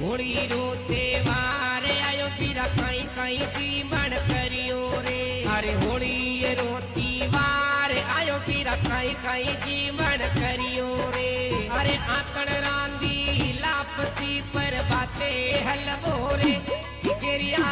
होली रो त्योहार आयो पीरा कई कई जीवन करियो रे। अरे होली रो त्योहार आयो पीरा कई कई जीवन करियो रे। अरे आकड़ रांदी लापसी पर बातें हलवो रे। गिरिया